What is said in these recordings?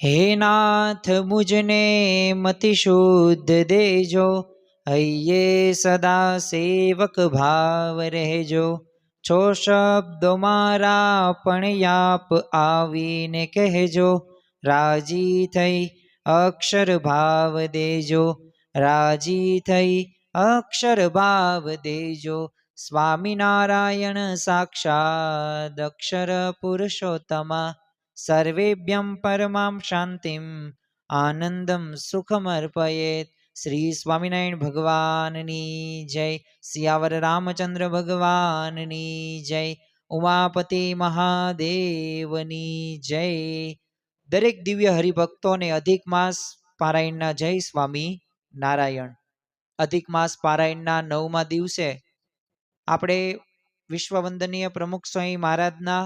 हे नाथ मुझने मति शुद्ध देजो, हइये सदा सेवक भाव रहजो। છો શબ્દો મારા પણ યાપ આવીને કહેજો, રાજી થઈ અક્ષર ભાવ દેજો, રાજી થઈ અક્ષર ભાવ દેજો। સ્વામિનારાયણ સાક્ષાદ અક્ષર પુરુષોત્તમા, સર્વેભ્યં પરમાં શાંતિમ આનંદમ સુખમર્પયેત। શ્રી સ્વામિનારાયણ ભગવાનની જય। સિયાવર રામચંદ્ર ભગવાનની જય। ઉમાપતિ મહાદેવની જય। દરેક દિવ્ય હરિભક્તોને અધિક માસ પારાયણના જય સ્વામી નારાયણ। અધિક માસ પારાયણના 9મા દિવસે આપણે વિશ્વવંદનીય પ્રમુખ સ્વામી મહારાજના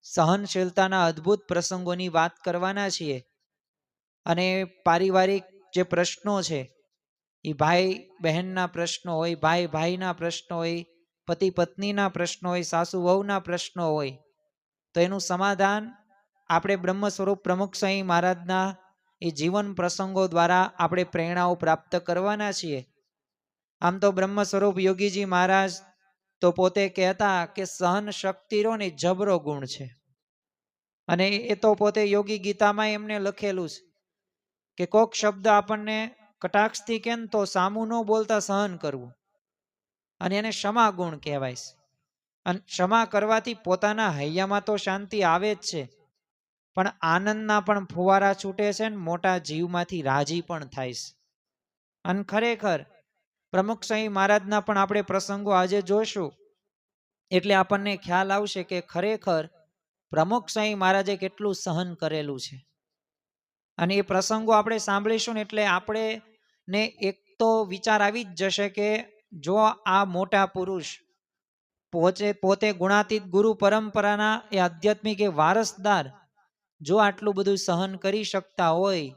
સહનશીલતાના અદ્ભુત પ્રસંગોની વાત કરવાના છીએ। અને પારિવારિક જે પ્રશ્નો છે, એ ભાઈ બહેનના પ્રશ્નો હોય, ભાઈ ભાઈના પ્રશ્નો હોય, પતિ પત્નીના પ્રશ્નો હોય, સાસુ વહુના પ્રશ્નો હોય, તો એનું સમાધાન આપણે બ્રહ્મ સ્વરૂપ પ્રમુખ સ્વામી મહારાજના એ જીવન પ્રસંગો દ્વારા આપણે પ્રેરણાઓ પ્રાપ્ત કરવાના છીએ। આમ તો બ્રહ્મ સ્વરૂપ યોગીજી મહારાજ તો પોતે કહેતા કે સહન શક્તિનો ને જબરો ગુણ છે, અને એ તો પોતે યોગી ગીતામાં એમને લખેલું છે કે કોક શબ્દ આપણને કટાક્ષથી કેમ તો સામું ન બોલતા સહન કરવું, અને એને ક્ષમા ગુણ કહેવાય છે। અને ક્ષમા કરવાથી પોતાના હૈયામાં તો શાંતિ આવે જ છે, પણ આનંદના પણ ફુવારા છૂટે છે ને મોટા જીવમાંથી રાજી પણ થાય છે। અને ખરેખર પ્રમુખ સ્વામી મહારાજના પણ આપણે પ્રસંગો આજે જોઈશું એટલે આપણને ખ્યાલ આવશે કે ખરેખર પ્રમુખ સ્વામી મહારાજે કેટલું સહન કરેલું છે। અને એ પ્રસંગો આપણે સાંભળીશું ને એટલે આપણે ને એક તો વિચાર આવી જ જશે કે જો આ મોટા પુરુષ પોતે ગુણાતીત ગુરુ પરંપરાના એ આધ્યાત્મિક એ વારસદાર જો આટલું બધું સહન કરી શકતા હોય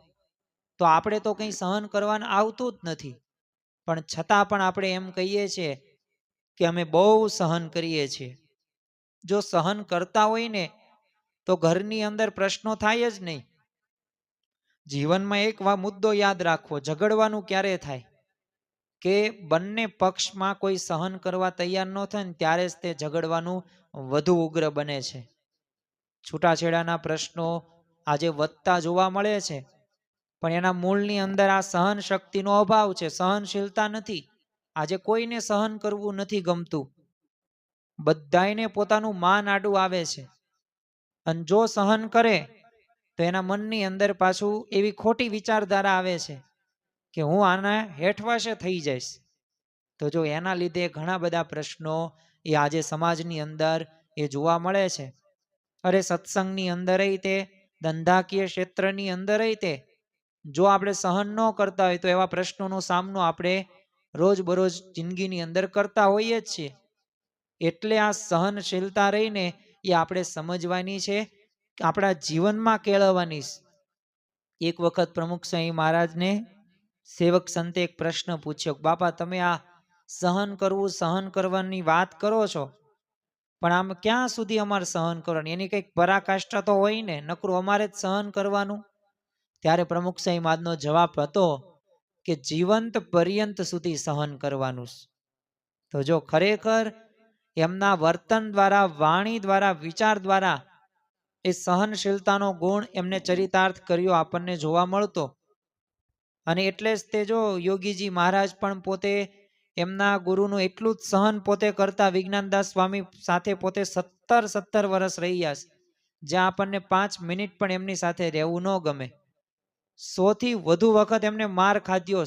તો આપણે તો કંઈ સહન કરવાનું આવતું જ નથી, પણ છતાં પણ આપણે એમ કહીએ છીએ કે અમે બહુ સહન કરીએ છીએ। જો સહન કરતા હોય ને તો ઘરની અંદર પ્રશ્નો થાય જ નહીં। જીવનમાં એક મુદ્દો યાદ રાખવો, ઝઘડવાનું ક્યારે થાય કે બંને પક્ષમાં કોઈ સહન કરવા તૈયાર ન થાય ને ત્યારે જ તે ઝઘડવાનું વધુ ઉગ્ર બને છે। છૂટાછેડાના પ્રશ્નો આજે વધતા જોવા મળે છે, પણ એના મૂળની અંદર આ સહન શક્તિનો અભાવ છે, સહનશીલતા નથી। આજે કોઈને સહન કરવું નથી ગમતું, બધાયને પોતાનું માન આડું આવે છે, અને જો સહન કરે તો એના મનની અંદર પાછું એવી ખોટી વિચારધારા આવે છે કે હું આના હેઠવાશે થઈ જઈશ। તો જો એના લીધે ઘણા બધા પ્રશ્નો એ આજે સમાજની અંદર એ જોવા મળે છે। અરે સત્સંગની અંદર તે ધંધાકીય ક્ષેત્રની અંદર તે જો આપણે સહન ન કરતા હોય તો એવા પ્રશ્નોનો સામનો આપણે રોજબરોજ જિંદગીની અંદર કરતા હોઈએ જ છીએ। એટલે આ સહનશીલતા રહીને એ આપણે સમજવાની છે, આપણા જીવનમાં કેળવવાની છે। એક વખત પ્રમુખ સ્વામી મહારાજને સેવક સંતે એક પ્રશ્ન પૂછ્યો, બાપા તમે આ સહન કરવું સહન કરવાની વાત કરો છો, પણ આમ ક્યાં સુધી અમારે સહન કરવાનું, એની કંઈક પરાકાષ્ઠા તો હોય ને, નકરું અમારે જ સહન કરવાનું? ત્યારે પ્રમુખ સ્વામી મહારાજનો જવાબ હતો કે જીવંત પર્યંત સુધી સહન કરવાનું। તો જો ખરેખર એમના વર્તન દ્વારા, વાણી દ્વારા, વિચાર દ્વારા એ સહનશીલતાનો ગુણ એમને ચરિતાર્થ કર્યો આપણને જોવા મળતો। અને એટલે જ તે જો યોગીજી મહારાજ પણ પોતે એમના ગુરુનું એટલું જ સહન પોતે કરતા, વિજ્ઞાનદાસ સ્વામી સાથે પોતે 17 વર્ષ રહ્યા છે, જ્યાં આપણને 5 મિનિટ પણ એમની સાથે રહેવું ન ગમે। 100 થી વધુ વખત એમને માર ખાધ્યો,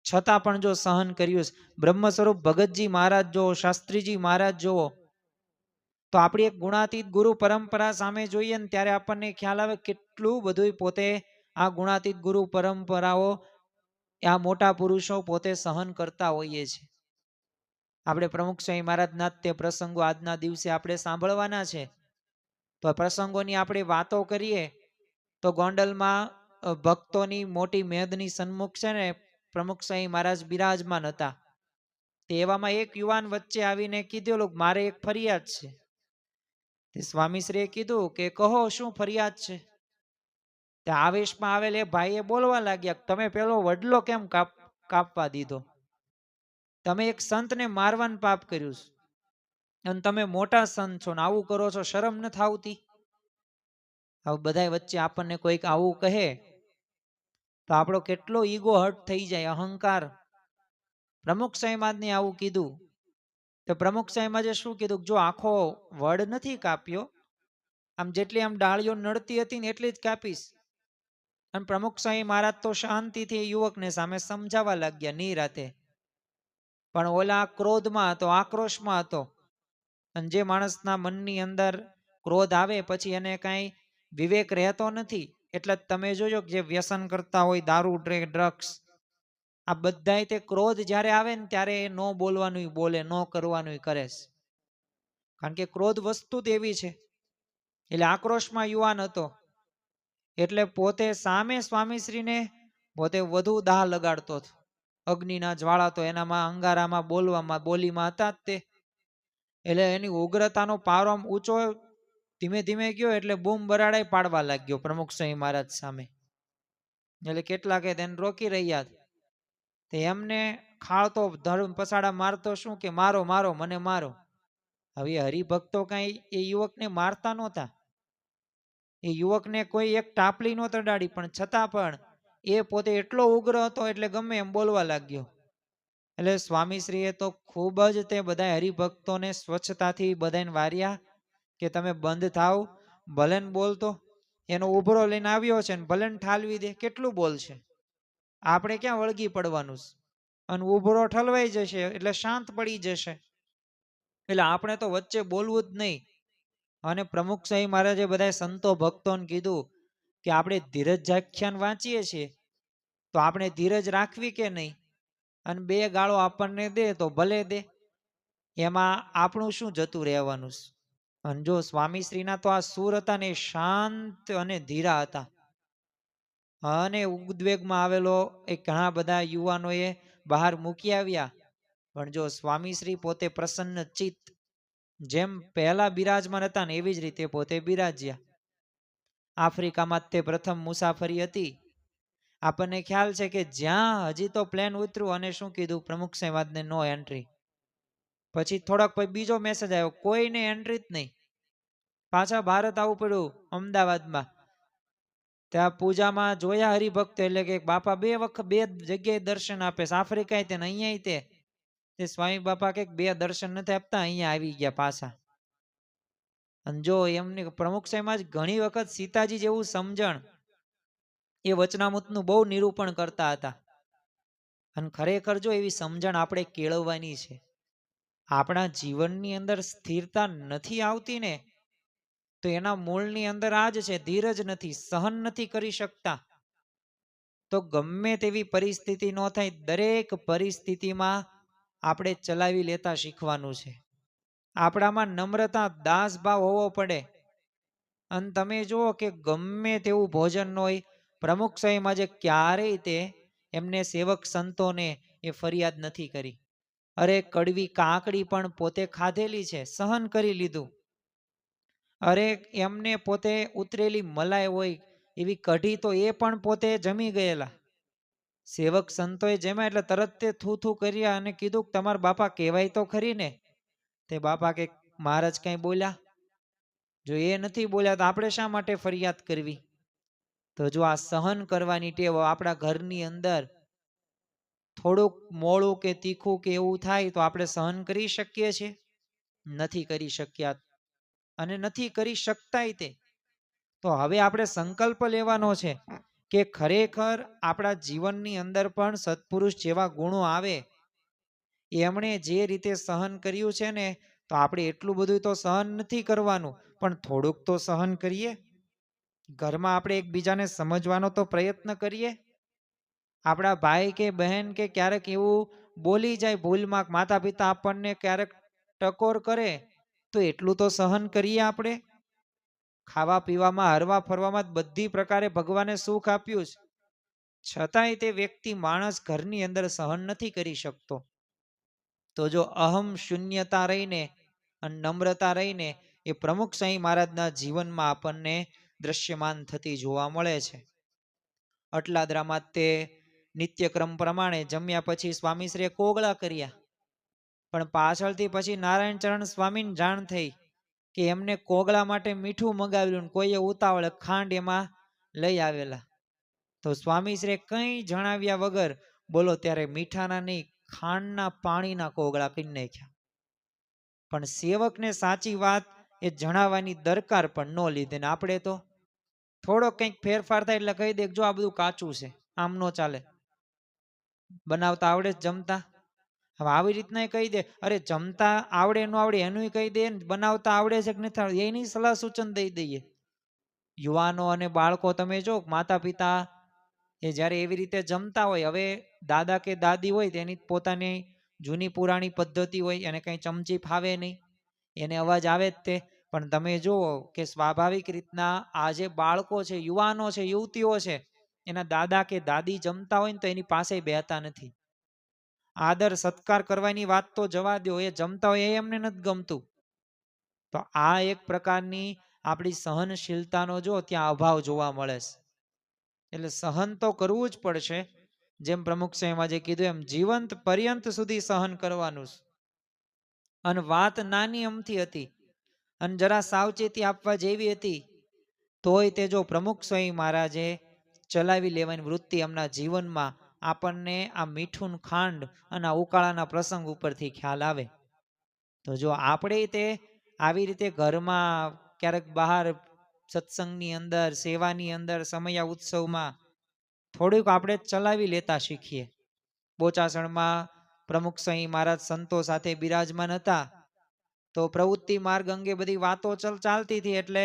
છતાં પણ જો સહન કર્યું। બ્રહ્મ સ્વરૂપ ભગતજી મહારાજ જો, શાસ્ત્રીજી મહારાજ જુઓ, તો આપણી એક ગુણાતીત ગુરુ પરંપરા સામે જોઈએ ને ત્યારે આપણને ખ્યાલ આવે કેટલું બધું પોતે આ ગુણાતીત ગુરુ પરંપરાઓ આ મોટા પુરુષો પોતે સહન કરતા હોઈએ છીએ। આપણે પ્રમુખ સ્વામી મહારાજના તે પ્રસંગો આજના દિવસે આપણે સાંભળવાના છે। તો પ્રસંગોની આપણે વાતો કરીએ તો ગોંડલમાં ભક્તોની મોટી મેદની સન્મુખ છે ને પ્રમુખ સ્વામી મહારાજ બિરાજમાન હતા। તે એવામાં એક યુવાન વચ્ચે આવીને કીધેલું મારે એક ફરિયાદ છે। તે સ્વામીશ્રીએ કીધું કે કહો શું ફરિયાદ છે? તે આવેશમાં આવેલ એ ભાઈએ બોલવા લાગ્યા, તમે પેલો વડલો કેમ કાપવા દીધો? તમે એક સંતને મારવાનું પાપ કર્યું છે અને તમે મોટા સંત છો ને આવું કરો છો, શરમ નથી આવતી? હવે બધા વચ્ચે આપણને કોઈક આવું કહે તો આપણો કેટલો ઈગો હર્ટ થઈ જાય, અહંકાર. પ્રમુખ સાહેબાને આવું કીધું તો પ્રમુખ સાહેબે શું કીધું, જો આખો વડ નથી કાપ્યો, આમ જેટલી આમ ડાળીઓ નડતી હતી ને એટલી જ કાપીશ. અને પ્રમુખ સાહેબ મહારાજ તો શાંતિથી યુવકને સામે સમજાવવા લાગ્યા નિરાતે. પણ ઓલા ક્રોધમાં હતો, આક્રોશમાં હતો. અને જે માણસના મનની અંદર ક્રોધ આવે પછી એને કાંઈ વિવેક રહેતો નથી. એટલે તમે જોજો કે જે વ્યસન કરતા હોય, દારૂ, ડ્રગ્સ, આ બધાય તે ક્રોધ જ્યારે આવે ને ત્યારે એ ન બોલવાનું બોલે, ન કરવાનું કરે છે. કારણ કે ક્રોધ વસ્તુ જ એવી છે. એટલે આક્રોશમાં યુવાન હતો એટલે પોતે સામે સ્વામીશ્રીને પોતે વધુ દાહ લગાડતો હતો. અગ્નિના જ્વાળા તો એનામાં અંગારામાં બોલવામાં બોલીમાં હતા જ તે. એટલે એની ઉગ્રતાનો પારો ઊંચો ધીમે ધીમે ગયો એટલે બૂમ બરાડાઈ પાડવા લાગ્યો પ્રમુખ સ્વામી મહારાજ સામે. એટલે કેટલાકે તેને રોકી રહ્યા તે એમને ખાળતો ધર્મ પસાડા મારતો શું કે મારો મારો મને મારો. હવે હરિભક્તો કઈ એ યુવકને મારતા નહોતા, એ યુવકને કોઈ એક ટાપલી નહોતો ડાડી, પણ છતાં પણ એ પોતે એટલો ઉગ્ર હતો એટલે ગમે એમ બોલવા લાગ્યો. એટલે સ્વામીશ્રીએ તો ખૂબ જ તે બધા હરિભક્તોને સ્વચ્છતાથી બધાને વાર્યા કે તમે બંધ થાવ, ભલે ને બોલતો. એનો ઉભરો લઈને આવ્યો છે ને ભલે ને ઠાલવી દે, કેટલું બોલશે? આપણે ક્યાં વળગી પડવાનું છે? અને ઉભરો ઠલવાઈ જશે એટલે શાંત પડી જશે. એટલે આપણે તો વચ્ચે બોલવું જ નહીં. અને પ્રમુખ સાહેબ મહારાજે બધા સંતો ભક્તોને કીધું કે આપણે ધીરજાખ્યાન વાંચીએ છીએ તો આપણે ધીરજ રાખવી કે નહીં? અને બે ગાળો આપણને દે તો ભલે દે, એમાં આપણું શું જતું રહેવાનું છે? અને જો સ્વામીશ્રીના તો આ સુર હતા ને શાંત અને ધીરા હતા. અને ઉદ્વેગમાં આવેલો એ ઘણા બધા યુવાનોએ બહાર મૂકી આવ્યા. પણ જો સ્વામીશ્રી પોતે પ્રસન્ન ચિત્ત, જેમ પહેલા બિરાજમાન હતા ને એવી જ રીતે પોતે બિરાજ્યા. આફ્રિકામાં તે પ્રથમ મુસાફરી હતી. આપણને ખ્યાલ છે કે જ્યાં હજી તો પ્લેન ઉતર્યું અને શું કીધું પ્રમુખ સાહેબને, નો એન્ટ્રી. પછી થોડાક પછી બીજો મેસેજ આવ્યો, કોઈને એન્ટ્રી જ નહીં. પાછા ભારત આવવું પડ્યું અમદાવાદમાં. ત્યાં પૂજામાં જોયા હરિભક્તો એટલે કે બાપા બે જગ્યાએ દર્શન આપે છે, આફ્રિકા તે અહીંયા તે સ્વામી બાપા કે બે દર્શન નથી આપતા, અહીંયા આવી ગયા પાછા. અને જો એમની પ્રમુખ સાહેબ ઘણી વખત સીતાજી જેવું સમજણ એ વચનામૃતનું બહુ નિરૂપણ કરતા હતા. અને ખરેખર જો એવી સમજણ આપણે કેળવવાની છે. આપણા જીવનની અંદર સ્થિરતા નથી આવતી ને તો એના મૂળની અંદર આ જ છે, ધીરજ નથી, સહન નથી કરી શકતા. તો ગમે તેવી પરિસ્થિતિ ન થાય, દરેક પરિસ્થિતિમાં આપણે ચલાવી લેતા શીખવાનું છે. આપણામાં નમ્રતા, દાસ ભાવ હોવો પડે. અને તમે જુઓ કે ગમે તેવું ભોજન હોય, પ્રમુખ સાહેબ આજે ક્યારેય તે એમને સેવક સંતોને એ ફરિયાદ નથી કરી. અરે કડવી કાકડી પણ પોતે ખાધેલી છે, સહન કરી લીધું. અરે એમને પોતે ઉતરેલી મલાઈ હોય એવી કઢી તો એ પણ પોતે જમી ગયેલા. સેવક સંતોએ જમ્યા એટલે તરત તે થૂ થૂ કર્યા અને કીધું તમારા બાપા કહેવાય તો ખરી ને. તે બાપા કે મહારાજ કઈ બોલ્યા? જો એ નથી બોલ્યા તો આપણે શા માટે ફરિયાદ કરવી? તો જો આ સહન કરવાની ટેવ આપણા ઘરની અંદર થોડુંક મોળું કે તીખું કે એવું થાય તો આપણે સહન કરી શકીએ છીએ? નથી કરી શક્યા અને નથી કરી શકતાય તે. તો હવે આપણે સંકલ્પ લેવાનો છે કે ખરેખર આપણા જીવનની અંદર પણ સત્પુરુષ જેવા ગુણો આવે. એમણે જે રીતે સહન કર્યું છે ને, તો આપણે એટલું બધું તો સહન નથી કરવાનું, પણ થોડુંક તો સહન કરીએ. ઘરમાં આપણે એકબીજાને સમજવાનો તો પ્રયત્ન કરીએ. આપણા ભાઈ કે બહેન કે ક્યારેક એવું બોલી જાય ભૂલમાં, માતા પિતા આપણને ક્યારેક ટકોર કરે તો એટલું તો સહન કરીએ આપણે. ખાવા પીવામાં, હરવા ફરવામાં બધી પ્રકારે ભગવાને સુખ આપ્યું છે, છતાંય તે વ્યક્તિ માણસ ઘરની અંદર સહન નથી કરી શકતો. તો જો અહમ શૂન્યતા રહીને અને નમ્રતા રહીને એ પ્રમુખ સાંઈ મહારાજના જીવનમાં આપણને દ્રશ્યમાન થતી જોવા મળે છે. અટલાદરામાં તે નિત્યક્રમ પ્રમાણે જમ્યા પછી સ્વામીશ્રીએ કોગળા કર્યા, પણ પાછળથી પછી નારાયણ ચરણ સ્વામીને જાણ થઈ કે એમને કોગળા માટે મીઠું મંગાવેલું, કોઈએ ઉતાવળે ખાંડ એમાં લઈ આવેલા. તો સ્વામીશ્રીએ કંઈ જણાવ્યા વગર બોલો ત્યારે મીઠાના નહીં, ખાંડના પાણીના કોગળા કરી નાખ્યા. પણ સેવકને સાચી વાત એ જણાવવાની દરકાર પણ ન લીધે, ને આપણે તો થોડો કંઈક ફેરફાર થાય એટલે કહી દે જો આ બધું કાચું છે, આમ નો ચાલે, બનાવતા આવડે જ જમતા. હવે આવી રીતના કહી દે, અરે જમતા આવડે ન આવડે એનું કહી દે, બનાવતા આવડે છે કે નથી આવડે એની સલાહ સૂચન દઈ દઈએ. યુવાનો અને બાળકો તમે જો, માતા પિતા એ જ્યારે એવી રીતે જમતા હોય, હવે દાદા કે દાદી હોય તેની પોતાની જૂની પુરાણી પદ્ધતિ હોય, એને કંઈ ચમચી ફાવે નહીં, એને અવાજ આવે જ તે. પણ તમે જુઓ કે સ્વાભાવિક રીતના આ જે બાળકો છે, યુવાનો છે, યુવતીઓ છે, એના દાદા કે દાદી જમતા હોય ને તો એની પાસે બેહતા નથી. આદર સત્કાર કરવાની વાત તો જવા દો, એ જમતા હોય એ એમને નથી ગમતું. તો આ એક પ્રકારની આપણી સહનશીલતાનો જો ત્યાં અભાવ જોવા મળે છે. એટલે સહન તો કરવું જ પડશે, જેમ પ્રમુખ સાહેબમાં જે કીધું એમ જીવંત પર્યંત સુધી સહન કરવાનું. અને વાત નાની અમથી હતી અને જરા સાવચેતી આપવા જેવી હતી, તોય તે જો પ્રમુખ સ્વામી મહારાજે ચલાવી લેવાની વૃત્તિ એમના જીવનમાં આપણને આ મીઠું ખાંડ અને આ ઉકાળાના પ્રસંગ ઉપરથી ખ્યાલ આવે. તો જો આપણે તે આવી રીતે ઘરમાં ક્યારેક બહાર સત્સંગની અંદર, સેવાની અંદર, સમયા ઉત્સવમાં થોડુંક આપણે ચલાવી લેતા શીખીએ. બોચાસણમાં પ્રમુખ સ્વામી મહારાજ સંતો સાથે બિરાજમાન હતા, તો પ્રવૃત્તિ માર્ગ અંગે બધી વાતો ચાલતી હતી. એટલે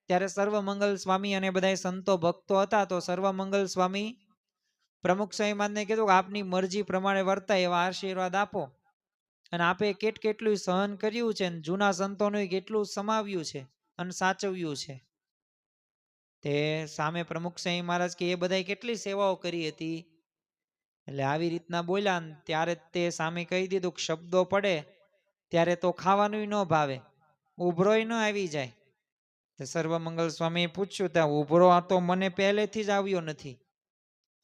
ત્યારે સર્વમંગલ સ્વામી અને બધા સંતો ભક્તો હતા, તો સર્વમંગલ સ્વામી પ્રમુખ સ્વામી મહારાજને કીધું કે આપની મરજી પ્રમાણે વર્તાય એવા આશીર્વાદ આપો. અને આપે કેટલું સહન કર્યું છે, જૂના સંતોનું કેટલું સમાવ્યું છે અને સાચવ્યું છે. તે સામે પ્રમુખ સ્વામી મહારાજ કે એ બધા કેટલી સેવાઓ કરી હતી. એટલે આવી રીતના બોલ્યા ને ત્યારે તે સામે કહી દીધું કે શબ્દો પડે ત્યારે તો ખાવાનું ન ભાવે, ઉભરોય ન આવી જાય. તો સર્વમંગલ સ્વામીએ પૂછ્યું, ત્યાં ઉભરો આ તો મને પહેલેથી જ આવ્યો નથી.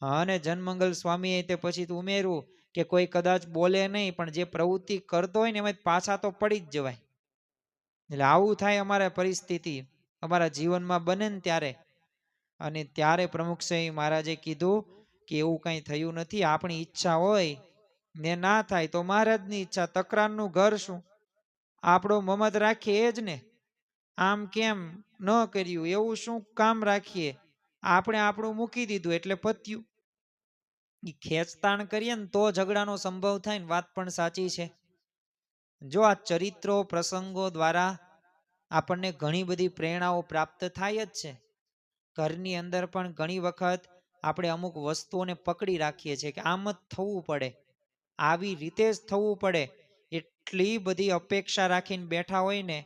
અને જનમંગલ સ્વામીએ તે પછી ઉમેર્યું કે કોઈ કદાચ બોલે નહીં, પણ જે પ્રવૃત્તિ કરતો હોય ને એમાં પાછા તો પડી જ જવાય. એટલે આવું થાય અમારા પરિસ્થિતિ અમારા જીવનમાં બને ને ત્યારે. અને ત્યારે પ્રમુખ સ્વામી મહારાજે કીધું કે એવું કંઈ થયું નથી, આપણી ઈચ્છા હોય ને ના થાય તો મહારાજની ઈચ્છા, તકરારનું ઘર શું, આપણો મમત રાખીએ એ જ ને. આમ કેમ ન કર્યું, એવું શું કામ રાખીએ, આપણે આપણું મૂકી દીધું એટલે પત્યું. એ ખેંચતાણ કરીએ ને તો ઝઘડાનો સંભવ થાય ને, વાત પણ સાચી છે. જો આ ચરિત્રો પ્રસંગો દ્વારા આપણને ઘણી બધી પ્રેરણાઓ પ્રાપ્ત થાય જ છે. ઘરની અંદર પણ ઘણી વખત આપણે અમુક વસ્તુઓને પકડી રાખીએ છીએ કે આમ જ થવું પડે, આવી રીતે જ થવું પડે, એટલી બધી અપેક્ષા રાખીને બેઠા હોય ને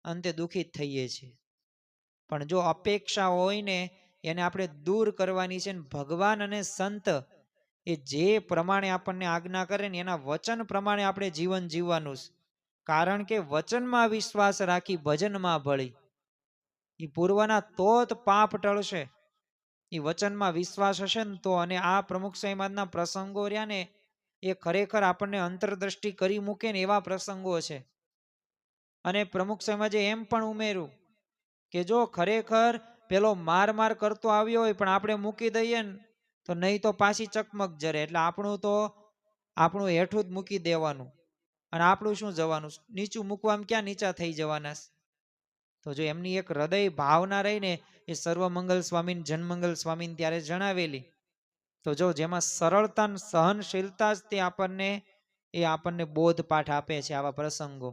અંતે દુઃખિત થઈએ છીએ. પણ જો અપેક્ષા હોય ને એને આપણે દૂર કરવાની છે. ભગવાન અને સંત એ જે પ્રમાણે આપણને આજ્ઞા કરે ને એના વચન પ્રમાણે આપણે જીવન જીવવાનું છે. કારણ કે વચનમાં વિશ્વાસ રાખી ભજનમાં ભળી, એ પૂર્વના તો જ પાપ ટળશે. એ વચનમાં વિશ્વાસ હશે ને તો. અને આ પ્રમુખ સ્વામી મહારાજના પ્રસંગો રહ્યા ને એ ખરેખર આપણને અંતરદ્રષ્ટિ કરી મૂકે ને એવા પ્રસંગો છે. અને પ્રમુખ સ્વામી મહારાજે એમ પણ ઉમેર્યું કે જો ખરેખર પેલો માર કરતો આવ્યો હોય પણ આપણે મૂકી દઈએ ને તો નહીં તો પાછી ચકમક જરે. એટલે આપણું હેઠું જ મૂકી દેવાનું અને આપણું શું જવાનું, નીચું મૂકવામાં ક્યાં નીચા થઈ જવાના. તો જો એમની એક હૃદય ભાવના રહીને એ સર્વમંગલ સ્વામી જનમંગલ સ્વામી ત્યારે જણાવેલી. તો જો જેમાં સરળતા સહનશીલતા જ તે આપણને બોધપાઠ આપે છે આવા પ્રસંગો.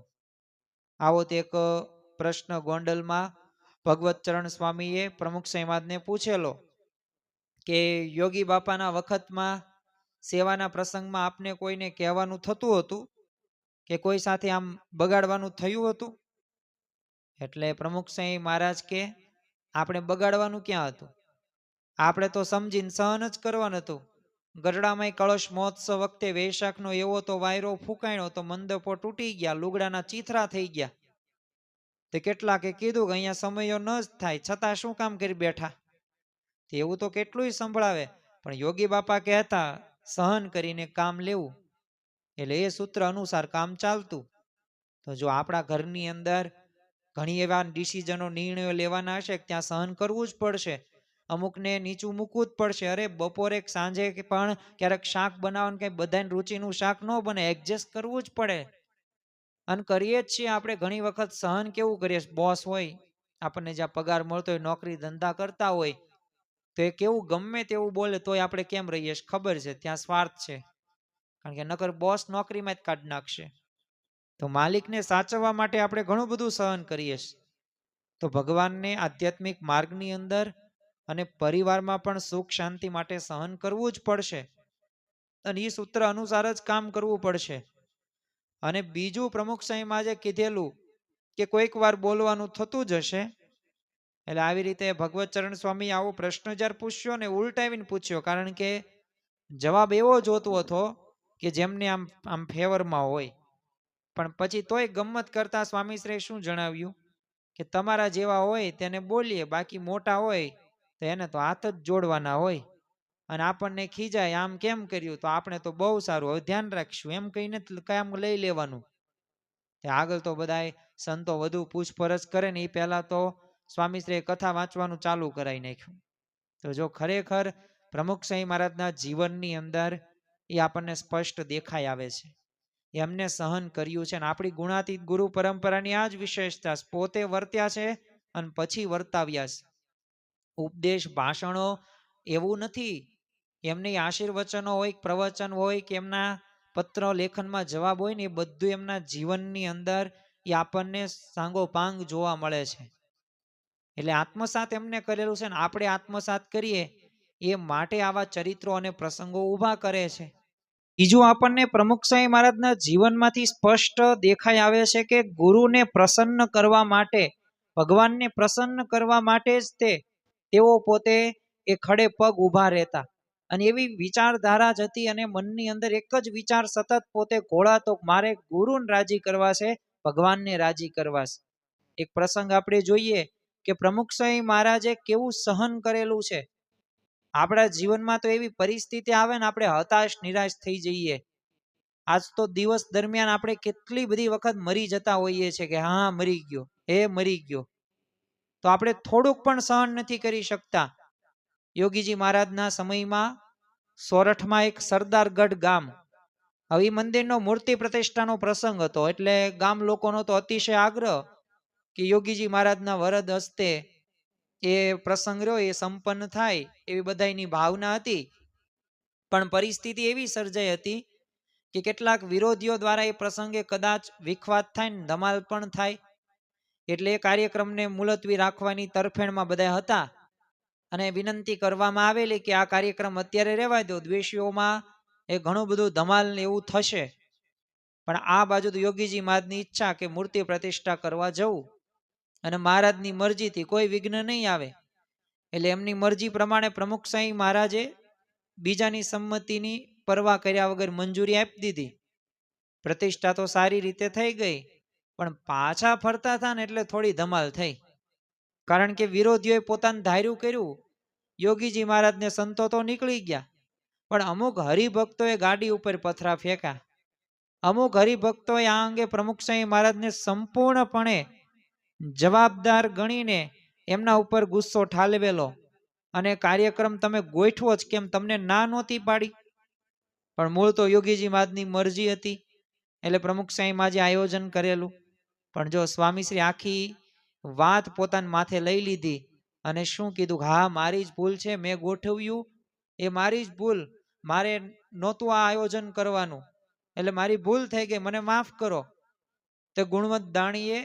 આવો તે એક પ્રશ્ન ગોંડલમાં ભગવત ચરણ સ્વામીએ પ્રમુખ સ્વામી મહારાજને પૂછેલો કે યોગી બાપાના વખતમાં સેવાના પ્રસંગમાં આપને કોઈને કહેવાનું થતું હતું કે કોઈ સાથે આમ બગાડવાનું થયું હતું? એટલે પ્રમુખ સ્વામી મહારાજ કે આપણે બગાડવાનું ક્યાં હતું, આપણે તો સમજીને સહન જ કરવાનું હતું. ગઢડામાં કળશ મહોત્સવ વખતે વૈશાખનો એવો તો વાયરો ફૂંકાણ્યો તો મંડપો તૂટી ગયા, લુગડાના ચીથરા થઈ ગયા. તે કેટલાકે કીધું કે અહીંયા સમયો ન જ થાય, છતાં શું કામ કરી બેઠા. એવું તો કેટલું સંભળાવે, પણ યોગી બાપા કહેતા સહન કરીને કામ લેવું, એટલે એ સૂત્ર અનુસાર કામ ચાલતું. તો જો આપણા ઘરની અંદર ઘણી એવા ડિસિઝનો નિર્ણયો લેવાના હશે ત્યાં સહન કરવું જ પડશે. અમુકને નીચું મૂકવું જ પડશે. અરે બપોરે સાંજે પણ ક્યારેક શાક બનાવવાનું કઈ બધાને રુચિનું શાક ન બને, એડજસ્ટ કરવું જ પડે. અને કરીએ જ છીએ આપણે ઘણી વખત સહન. કેવું કરીએ, બોસ હોય આપણને જ્યાં પગાર મળતો હોય, નોકરી ધંધા કરતા હોય, તો એ કેવું ગમે તેવું બોલે તોય આપણે કેમ રહીએ ખબર છે, ત્યાં સ્વાર્થ છે. કારણ કે નકર બોસ નોકરીમાં જ કાઢી નાખશે. તો માલિકને સાચવવા માટે આપણે ઘણું બધું સહન કરીએ છીએ. તો ભગવાનને આધ્યાત્મિક માર્ગની અંદર અને પરિવારમાં પણ સુખ શાંતિ માટે સહન કરવું જ પડશે, અને એ સૂત્ર અનુસાર જ કામ કરવું પડશે. અને બીજું પ્રમુખ સાહેબમાં જે કીધેલું કે કોઈક વાર બોલવાનું થતું જ હશે, એટલે આવી રીતે ભગવત ચરણ સ્વામી આવો પ્રશ્ન જ્યારે પૂછ્યો ને, ઉલટાવીને પૂછ્યો, કારણ કે જવાબ એવો જોતો હતો કે જેમને આમ આમ ફેવરમાં હોય. પણ પછી તોય ગમ્મત કરતા સ્વામીશ્રીએ શું જણાવ્યું કે તમારા જેવા હોય તેને બોલીએ, બાકી મોટા હોય તો એને તો હાથ જ જોડવાના હોય. અને આપણને ખીજાય આમ કેમ કર્યું, તો આપણે તો બહુ સારું, હવે ધ્યાન રાખશું, એમ કહીને કામ લઈ લેવાનું. આગળ તો બધા સંતો વધુ પૂછપરછ કરે ને એ પહેલા તો સ્વામીશ્રીએ કથા વાંચવાનું ચાલુ કરાવી નાખ્યું. તો જો ખરેખર પ્રમુખ સ્વામી મહારાજના જીવનની અંદર એ આપણને સ્પષ્ટ દેખાઈ આવે છે. એમને સહન કર્યું છે, અને આપણી ગુણાતીત ગુરુ પરંપરાની આ જ વિશેષતા, પોતે વર્ત્યા છે અને પછી વર્તાવ્યા છે. ઉપદેશ ભાષણો એવું નથી, એમની આશીર્વચનો હોય, પ્રવચન હોય કે એમના પત્ર લેખનમાં જવાબ હોય ને, એ બધું એમના જીવનની અંદર એ આપણને સાંગોપાંગ જોવા મળે છે. એટલે આત્મસાત એમને કરેલું છે, ને આપણે આત્મસાત કરીએ એ માટે આવા ચરિત્રો અને પ્રસંગો ઊભા કરે છે. બીજું આપણને પ્રમુખ સ્વામી મહારાજના જીવનમાંથી સ્પષ્ટ દેખાઈ આવે છે કે ગુરુને પ્રસન્ન કરવા માટે, ભગવાનને પ્રસન્ન કરવા માટે જ તેઓ પોતે એ ખડે પગ ઊભા રહેતા. અને એવી વિચારધારા જ હતી, અને મનની અંદર એક જ વિચાર સતત પોતે ઘોળાતો, મારે ગુરુને રાજી કરવા છે, ભગવાનને રાજી કરવા છે. એક પ્રસંગ આપણે જોઈએ કે પ્રમુખ સ્વામી મહારાજે કેવું સહન કરેલું છે. આપણા જીવનમાં તો એવી પરિસ્થિતિ આવે ને, આપણે હતાશ નિરાશ થઈ જઈએ. આજ તો દિવસ દરમિયાન આપણે કેટલી બધી વખત મરી જતા હોઈએ છીએ કે હા મરી ગયો, મરી ગયો. તો આપણે થોડુંક પણ સહન નથી કરી શકતા. યોગીજી મહારાજના સમયમાં સોરઠમાં એક સરદારગઢ ગામ, હવે મંદિરનો મૂર્તિ પ્રતિષ્ઠાનો પ્રસંગ હતો, એટલે ગામ લોકોનો તો અતિશય આગ્રહ કે યોગીજી મહારાજના વરદ હસ્તે એ પ્રસંગ રહ્યો એ સંપન્ન થાય, એવી બધાની ભાવના હતી. પણ પરિસ્થિતિ એવી સર્જાઈ હતી કે કેટલાક વિરોધીઓ દ્વારા એ પ્રસંગે કદાચ વિખવાદ થાય ને ધમાલ પણ થાય, એટલે એ કાર્યક્રમને મુલતવી રાખવાની તરફેણમાં બધા હતા. અને વિનંતી કરવામાં આવેલી કે આ કાર્યક્રમ અત્યારે રહેવા દો, દ્વેષીઓમાં એ ઘણું બધું ધમાલ એવું થશે. પણ આ બાજુ તો યોગીજી મહારાજની ઈચ્છા કે મૂર્તિ પ્રતિષ્ઠા કરવા જવું, અને મહારાજની મરજીથી કોઈ વિઘ્ન નહીં આવે. એટલે એમની મરજી પ્રમાણે પ્રમુખ સ્વામી મહારાજે બીજાની સંમતિની પરવા કર્યા વગર મંજૂરી આપી દીધી. પ્રતિષ્ઠા તો સારી રીતે થઈ ગઈ, પણ પાછા ફરતા હતા ને એટલે થોડી ધમાલ થઈ. કારણ કે વિરોધીઓએ પોતાનું ધાર્યું કર્યું, યોગીજી મહારાજને સંતો તો નીકળી ગયા, પણ અમુક હરિભક્તોએ ગાડી ઉપર પથરા ફેંક્યા. અમુક હરિભક્તોએ આ અંગે પ્રમુખ સ્વામી મહારાજને સંપૂર્ણપણે જવાબદાર ગણીને એમના ઉપર ગુસ્સો ઠાલવેલો, અને કાર્યક્રમ તમે ગોઠવો જ કેમ, તમને ના નહોતી પાડી. પણ મૂળ તો યોગીજી મહારાજની મરજી હતી, એટલે પ્રમુખ સ્વામી મહારાજે આયોજન કરેલું. પણ જો સ્વામીશ્રી આખી વાત પોતાના માથે લઈ લીધી અને શું કીધું, હા મારી જ ભૂલ છે, મેં ગોઠવ્યું એ મારી જ ભૂલ, મારે નહોતું આ આયોજન કરવાનું, એટલે મારી ભૂલ થઈ ગઈ, મને માફ કરો. તો ગુણવંત દાણીએ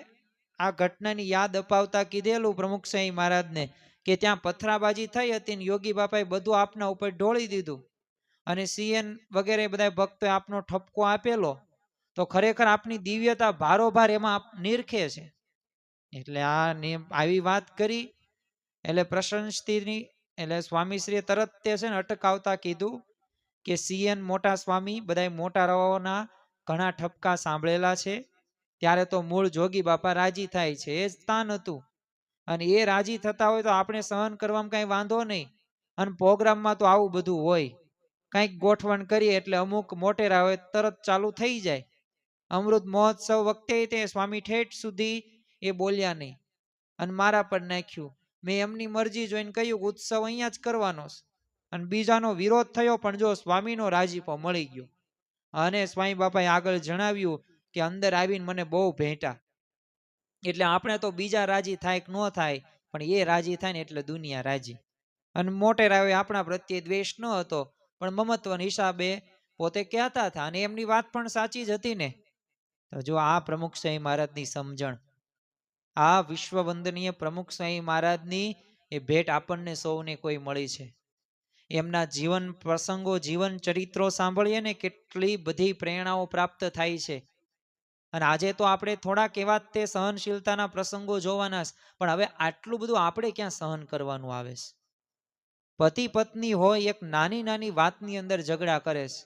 આ ઘટનાની યાદ અપાવતા કીધેલું પ્રમુખ સ્વામી મહારાજને કે ત્યાં પથરાબાજી થઈ હતી ને યોગી બાપાએ બધું આપના ઉપર ઢોળી દીધું, અને સીએન વગેરે બધા ભક્તોએ આપનો ઠપકો આપેલો, તો ખરેખર આપની દિવ્યતા ભારોભાર એમાં નિરખે છે. એટલે આવી વાત કરી એટલે પ્રશંસતીની, એટલે સ્વામીશ્રીએ તરત તે છે ને અટકાવતા કીધું કે સીએન મોટા સ્વામી બધા મોટા રાઓના ઘણા ઠપકા સાંભળેલા છે, ત્યારે તો મૂળ જોગી બાપા રાજી થાય છે, એ જ સ્થાન હતું. અને એ રાજી થતા હોય તો આપણે સહન કરવામાં કઈ વાંધો નહીં, અને પ્રોગ્રામમાં તો આવું બધું હોય, કંઈક ગોઠવણ કરીએ એટલે અમુક મોટેરા હોય તરત ચાલુ થઈ જાય. અમૃત મહોત્સવ વખતે તે સ્વામી ઠેઠ સુધી એ બોલ્યા નહીં અને મારા પર નાખ્યું. મેં એમની મરજી જોઈને કહ્યું ઉત્સવ અહીંયા જ કરવાનો છે, અને બીજાનો વિરોધ થયો, પણ જો સ્વામીનો રાજીપો મળી ગયો. અને સ્વામી બાપાએ આગળ જણાવ્યું કે અંદર આવીને મને બહુ ભેટા, એટલે આપણે તો બીજા રાજી થાય કે ન થાય, પણ એ રાજી થાય ને એટલે દુનિયા રાજી. અને મોટેરાવે આપણા પ્રત્યે દ્વેષ ન હતો, પણ મમત્વના હિસાબે પોતે કહેતા હતા, અને એમની વાત પણ સાચી જ હતી ને. તો જો આ પ્રમુખ સ્વામી મહારાજની સમજણ, આ વિશ્વ વંદનીય પ્રમુખ સ્વામી મહારાજની એ ભેટ આપણને સૌને કોઈ મળી છે. એમના જીવન પ્રસંગો, જીવન ચરિત્રો સાંભળીએ ને કેટલી બધી પ્રેરણાઓ પ્રાપ્ત થાય છે. અને આજે તો આપણે થોડાક એવા તે સહનશીલતાના પ્રસંગો જોવાના, પણ હવે આટલું બધું આપણે ક્યાં સહન કરવાનું આવે છે. પતિ પત્ની હોય, એક નાની નાની વાતની અંદર ઝઘડા કરે છે.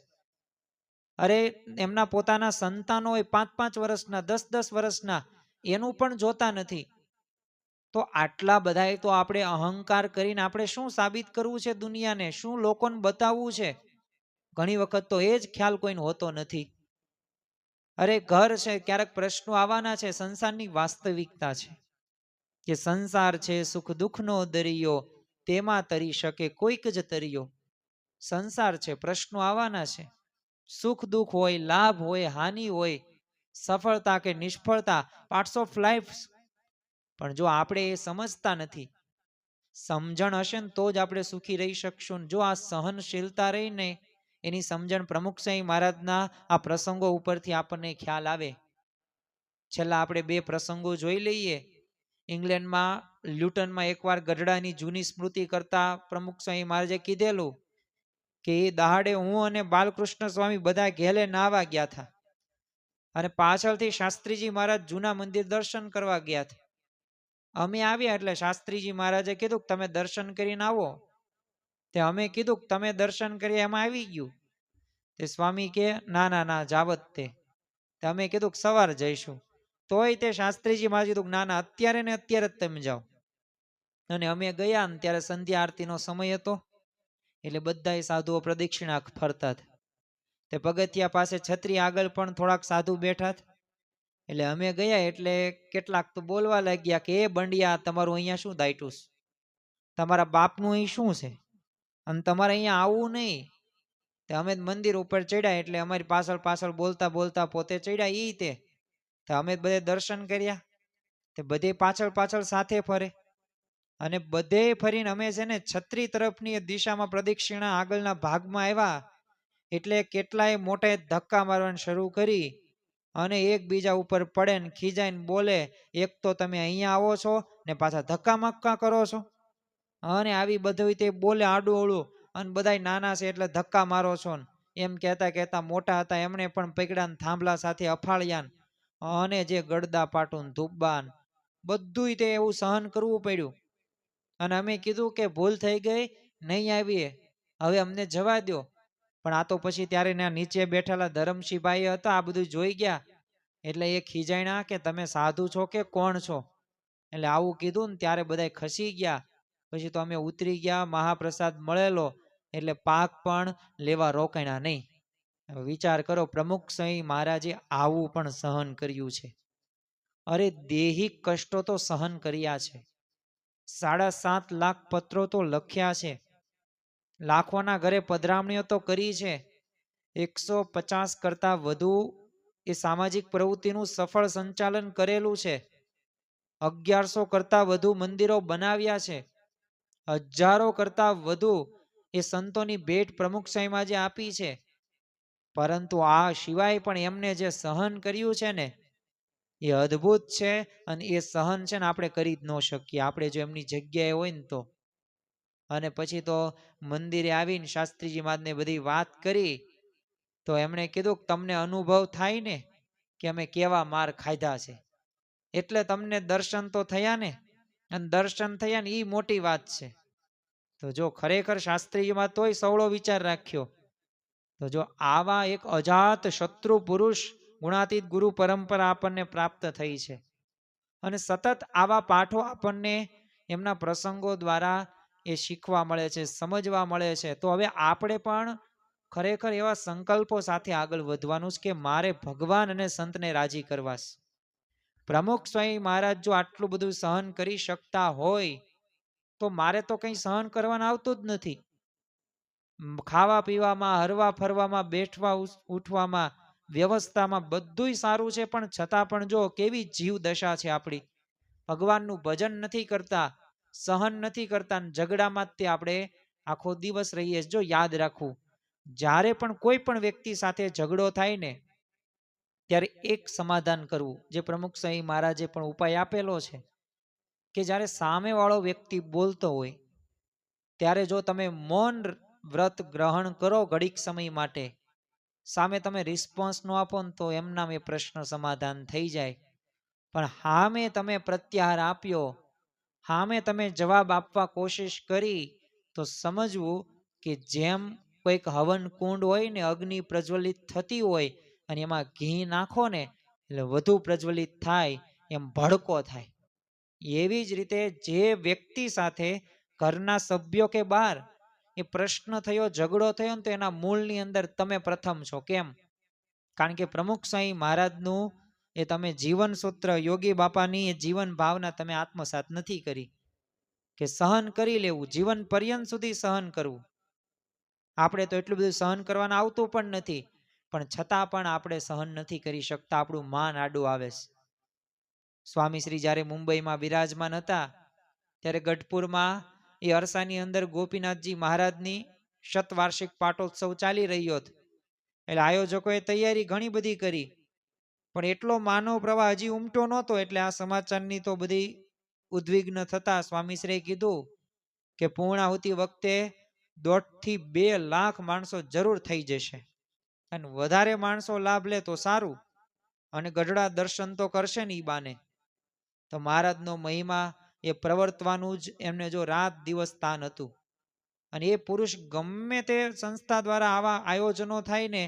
અરે એમના પોતાના સંતાનો હોય 5-5 વર્ષના, 10-10 વર્ષના, એનું પણ જોતા નથી. તો આટલા બધાએ તો આપણે અહંકાર કરીને આપણે શું સાબિત કરવું છે દુનિયાને, શું લોકોને બતાવવું છે? ઘણી વખત તો એ જ ખ્યાલ કોઈને હોતો નથી. અરે ઘર છે, ક્યારેક પ્રશ્નો આવવાના છે, સંસારની વાસ્તવિકતા છે કે સંસાર છે સુખ દુઃખનો દરિયો, તેમાં તરી શકે કોઈક જ તરિયો. સંસાર છે, પ્રશ્નો આવવાના છે, સુખ દુઃખ હોય, લાભ હોય, હાનિ હોય, સફળતા કે નિષ્ફળતા, પાર્ટ્સ ઓફ લાઈફ. પણ જો આપણે એ સમજતા નથી, સમજણ હશે ને તો જ આપણે સુખી રહી શકશું. જો આ સહનશીલતા રહીને એની સમજણ પ્રમુખ સ્વામી મહારાજના આ પ્રસંગો ઉપરથી આપણને ખ્યાલ આવે. છેલ્લા આપણે 2 પ્રસંગો જોઈ લઈએ. ઇંગ્લેન્ડમાં લ્યુટનમાં એકવાર ગઢડાની જૂની સ્મૃતિ કરતા પ્રમુખ સ્વામી મહારાજે કીધેલું કે એ દહાડે હું અને બાલકૃષ્ણ સ્વામી બધા ઘેલે નાવા ગયા હતા, અને પાછળથી શાસ્ત્રીજી મહારાજ જૂના મંદિર દર્શન કરવા ગયા હતા. અમે આવ્યા એટલે શાસ્ત્રીજી મહારાજે કીધું કે તમે દર્શન કરીને આવો. તે અમે કીધું કે તમે દર્શન કરી એમાં આવી ગયું. તે સ્વામી કે ના ના ના જાવત તે. અમે કીધું કે સવાર જઈશું. તોય તે શાસ્ત્રીજી મહારાજ કીધું ના ના અત્યારે ને અત્યારે જ તમે જાઓ. અને અમે ગયા ને ત્યારે સંધ્યા આરતીનો સમય હતો, એટલે બધા સાધુઓ પ્રદક્ષિણા ફરતા હતા. તે પગથિયા પાસે છત્રી આગળ પણ થોડાક સાધુ બેઠા હતા. એટલે અમે ગયા એટલે કેટલાક તો બોલવા લાગ્યા કે એ બંડિયા, તમારું અહીંયા શું દાયટું છે? તમારા બાપનું અહીં શું છે? અને તમારે અહીંયા આવવું નહીં. તે અમે મંદિર ઉપર ચડ્યા એટલે અમારી પાછળ પાછળ બોલતા બોલતા પોતે ચડ્યા ઈ તે. અમે બધે દર્શન કર્યા. તે બધે પાછળ પાછળ સાથે ફરે, અને બધે ફરીને અમે છે ને છત્રી તરફની દિશામાં પ્રદક્ષિણા આગળના ભાગમાં આવ્યા એટલે કેટલાય મોટે ધક્કા મારવાનું શરૂ કરી, અને એકબીજા ઉપર પડે ને ખીજાઈને બોલે, એક તો તમે અહીંયા આવો છો ને પાછા ધક્કા મક્કા કરો છો. અને આવી બધું તે બોલે આડું અવળું, અને બધા નાના છે એટલે ધક્કા મારો છો ને એમ કહેતા કહેતા મોટા હતા એમણે પણ પકડ્યા ને થાંભલા સાથે અફાળ્યા, અને જે ગડદા પાટું ધૂબ્બાન બધું તે એવું સહન કરવું પડ્યું. અને અમે કીધું કે ભૂલ થઈ ગઈ, નહીં આવીએ, હવે અમને જવા દો. પણ આ તો પછી ત્યારે નીચે બેઠેલા ધરમસિંહભાઈ હતા, આ બધું જોઈ ગયા એટલે એ ખીજાણ્યા કે તમે સાધુ છો કે કોણ છો? એટલે આવું કીધું ને ત્યારે બધા ખસી ગયા. પછી તો અમે ઉતરી ગયા, મહાપ્રસાદ મળેલો એટલે પાક પણ લેવા રોકાણા નહીં. વિચાર કરો, પ્રમુખ સ્વામી મહારાજે આવું પણ સહન કર્યું છે. અરે દેહિક કષ્ટો તો સહન કર્યા છે. 7.5 લાખ પત્રો તો લખ્યા છે. લાખોના ઘરે પધરામણીઓ તો કરી છે. 150 કરતા વધુ એ સામાજિક પ્રવૃત્તિનું સફળ સંચાલન કરેલું છે. 1100 કરતા વધુ મંદિરો બનાવ્યા છે. હજારો કરતા વધુ એ સંતોની ભેટ પ્રમુખ સ્વામીમાં જે આપી છે. પરંતુ આ સિવાય પણ એમને જે સહન કર્યું છે ને એ અદ્ભુત છે. અને એ સહન છે ને આપણે કરી જ ન શકીએ, આપણે જો એમની જગ્યાએ હોય ને તો. અને પછી તો મંદિરે આવીને શાસ્ત્રીજી મહારાજને બધી વાત કરી તો એમણે કીધું કે તમને અનુભવ થાય ને કે અમે કેવા માર ખાધા છે, એટલે તમને દર્શન તો થયા ને, અને દર્શન થયા ને એ મોટી વાત છે. તો જો ખરેખર શાસ્ત્રીજીમાં તોય સવળો વિચાર રાખ્યો. તો જો આવા એક અજાત શત્રુ પુરુષ ગુણાતીત ગુરુ પરંપરા આપણને પ્રાપ્ત થઈ છે, અને સતત આવા પાઠો આપણને એમના પ્રસંગો દ્વારા એ શીખવા મળે છે, સમજવા મળે છે. તો હવે આપણે પણ ખરેખર એવા સંકલ્પો સાથે આગળ વધવાનું છે કે મારે ભગવાન અને સંતને રાજી કરવા છે. પ્રમુખ સ્વામી મહારાજ જો આટલું બધું સહન કરી શકતા હોય તો મારે તો કંઈ સહન કરવાનું આવતું જ નથી. ખાવા પીવામાં, હરવા ફરવામાં, બેઠવા ઉઠવામાં, વ્યવસ્થામાં બધુંય સારું છે, પણ છતાં પણ જો કેવી જીવ દશા છે આપણી. ભગવાનનું ભજન નથી કરતા, સહન નથી કરતા, ઝઘડામાં જ તે આપણે આખો દિવસ રહીએ. જો યાદ રાખવું, જ્યારે પણ કોઈ પણ વ્યક્તિ સાથે ઝઘડો થાય ને ત્યારે એક સમાધાન કરવું, જે પ્રમુખ સ્વામી મહારાજે પણ ઉપાય આપેલો છે કે જ્યારે સામેવાળો વ્યક્તિ બોલતો હોય ત્યારે જો તમે મૌન વ્રત ગ્રહણ કરો ઘડીક સમય માટે, સામે તમે રિસ્પોન્સ ન આપો ને તો એમનામ એ પ્રશ્ન સમાધાન થઈ જાય. પણ હામે તમે પ્રત્યાહાર આપ્યો, હામે તમે જવાબ આપવા કોશિશ કરી, તો સમજવું કે જેમ કોઈક હવન કુંડ હોય ને, અગ્નિ પ્રજ્વલિત થતી હોય અને એમાં ઘી નાખો ને એટલે વધુ પ્રજ્વલિત થાય, એમ ભડકો થાય. એવી જ રીતે જે વ્યક્તિ સાથે ઘરના સભ્યો કે બહાર એ પ્રશ્ન થયો, ઝઘડો થયો ને, તો એના મૂળની અંદર તમે પ્રથમ છો. કેમ? કારણ કે પ્રમુખ સ્વામી મહારાજનું એ તમે જીવન સૂત્ર, યોગી બાપાની એ જીવન ભાવના તમે આત્મસાત નથી કરી કે સહન કરી લેવું, જીવન પર્યંત સુધી સહન કરવું. આપણે તો એટલું બધું સહન કરવાનું આવતું પણ નથી, પણ છતાં પણ આપણે સહન નથી કરી શકતા, આપણું માન આડું આવે છે. સ્વામી શ્રી જ્યારે મુંબઈમાં બિરાજમાન હતા ત્યારે ગઢપુરમાં એ અરસાની અંદર ગોપીનાથજી મહારાજની શતવાર્ષિક પાટોત્સવ ચાલી રહ્યો હતો. એટલે આયોજકોએ તૈયારી ઘણી બધી કરી, પણ એટલો માનવ પ્રવાહ હજી ઉમટો નહોતો. એટલે આ સમાચારની તો બધી ઉદ્વિગ્ન થતા સ્વામીશ્રીએ કીધું કે પૂર્ણાહુતિ વખતે 1.5 થી 2 લાખ માણસો જરૂર થઈ જશે, અને વધારે માણસો લાભ લે તો સારું, અને ગઢડા દર્શન તો કરશે ને ઈ બાને. તો મહારાજનો મહિમા એ પ્રવર્તવાનું જ એમને જો રાત દિવસ તાન હતું. અને એ પુરુષ ગમે તે સંસ્થા દ્વારા આવા આયોજનો થાય ને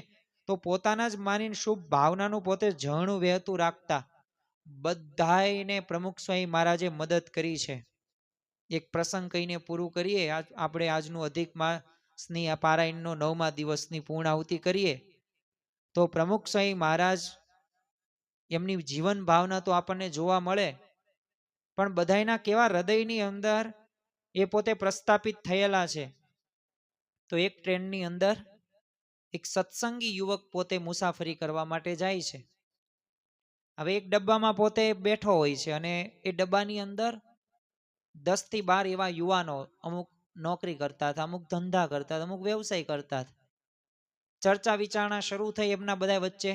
તો પોતાના જ માનીને શુભ ભાવનાનું પોતે ઝરણું વહેતું રાખતા. બધાયને પ્રમુખ સ્વામી મહારાજે મદદ કરી છે. એક પ્રસંગ કહીને પૂરું કરીએ. આપણે આજનું અધિક માસની આ પારાયણનો 9મા દિવસની પૂર્ણાહુતિ કરીએ તો પ્રમુખ સ્વામી મહારાજ એમની જીવન ભાવના તો આપણને જોવા મળે, પણ બધાયના કેવા હૃદયની અંદર એ પોતે પ્રસ્થાપિત થયેલા છે. તો એક ટ્રેનની અંદર એક સત્સંગી યુવક પોતે મુસાફરી કરવા માટે જાય છે. હવે એક ડબ્બામાં પોતે બેઠો હોય છે અને એ ડબ્બાની અંદર 10 થી 12 એવા યુવાનો, અમુક નોકરી કરતા હતા, અમુક ધંધા કરતા હતા, અમુક વ્યવસાય કરતા હતા. ચર્ચા વિચારણા શરૂ થઈ એમના બધા વચ્ચે,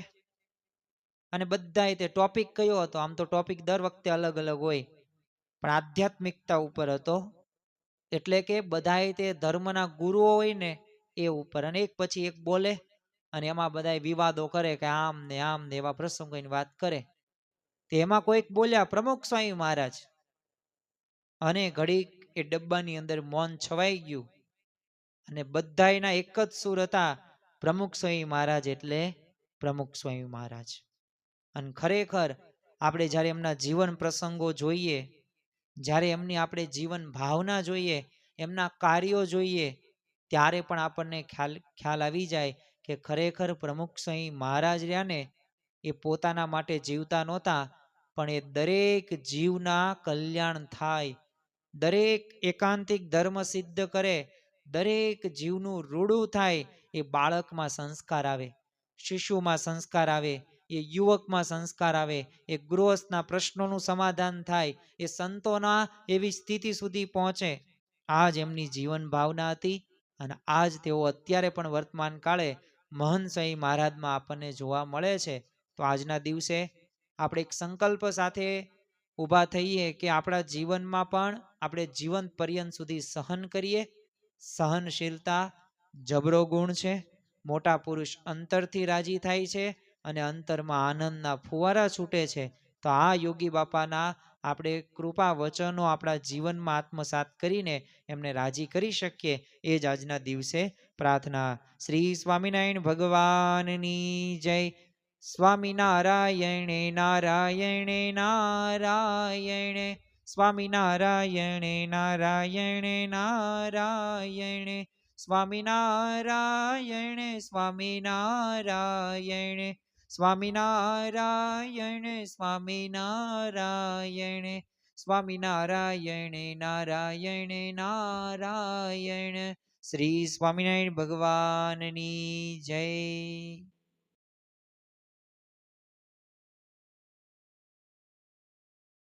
અને બધાએ તે ટોપિક કયો હતો? આમ તો ટોપિક દર વખતે અલગ અલગ હોય, પણ આધ્યાત્મિકતા ઉપર હતો. એટલે કે બધાએ તે ધર્મના ગુરુઓ હોય ને એ ઉપર, અને એક પછી એક બોલે અને એમાં બધા વિવાદો કરે કે આમ ને એવા પ્રસંગોની વાત કરે. તેમાં કોઈક બોલ્યા પ્રમુખ સ્વામી મહારાજ, અને ઘડીક એ ડબ્બાની અંદર મૌન છવાઈ ગયું, અને બધાયના એક જ સુર હતા, પ્રમુખ સ્વામી મહારાજ એટલે પ્રમુખ સ્વામી મહારાજ. અને ખરેખર આપણે જ્યારે એમના જીવન પ્રસંગો જોઈએ, જ્યારે એમની આપણે જીવન ભાવના જોઈએ, એમના કાર્યો જોઈએ, ત્યારે પણ આપણને ખ્યાલ આવી જાય કે ખરેખર પ્રમુખ સ્વામી મહારાજ રહ્યા ને એ પોતાના માટે જીવતા નહોતા, પણ એ દરેક જીવના કલ્યાણ થાય, દરેક એકાંતિક ધર્મ સિદ્ધ કરે, દરેક જીવનું રૂડું થાય. એ બાળકમાં સંસ્કાર આવે, શિશુમાં સંસ્કાર આવે, એ યુવકમાં સંસ્કાર આવે, એ ગૃહસ્થના પ્રશ્નોનું સમાધાન થાય, એ સંતોના એવી સ્થિતિ સુધી પહોંચે. આ જ એમની જીવન ભાવના હતી, અને આજ તેઓ અત્યારે પણ વર્તમાન કાળે મહંત સ્વામી મહારાજમાં આપણને જોવા મળે છે. તો આજના દિવસે આપણે એક સંકલ્પ સાથે ઊભા થઈએ કે આપણા જીવનમાં પણ આપણે જીવન પર્યંત સુધી સહન કરીએ. સહનશીલતા જબરો ગુણ છે. મોટા પુરુષ અંતરથી રાજી થાય છે અને અંતરમાં આનંદના ફુવારા છૂટે છે. તો આ યોગી બાપાના આપણે કૃપા વચનો આપણા જીવનમાં આત્મસાત કરીને એમને રાજી કરી શકીએ, એ જ આજના દિવસે પ્રાર્થના. શ્રી સ્વામિનારાયણ ભગવાનની જય. સ્વામિનારાયણે નારાયણે નારાયણે સ્વામિનારાયણ નારાયણ નારાયણ સ્વામિનારાયણ સ્વામિનારાયણ સ્વામિનારાયણ સ્વામિનારાયણ સ્વામિનારાયણ નારાયણ નારાયણ. શ્રી સ્વામિનારાયણ ભગવાનની જય.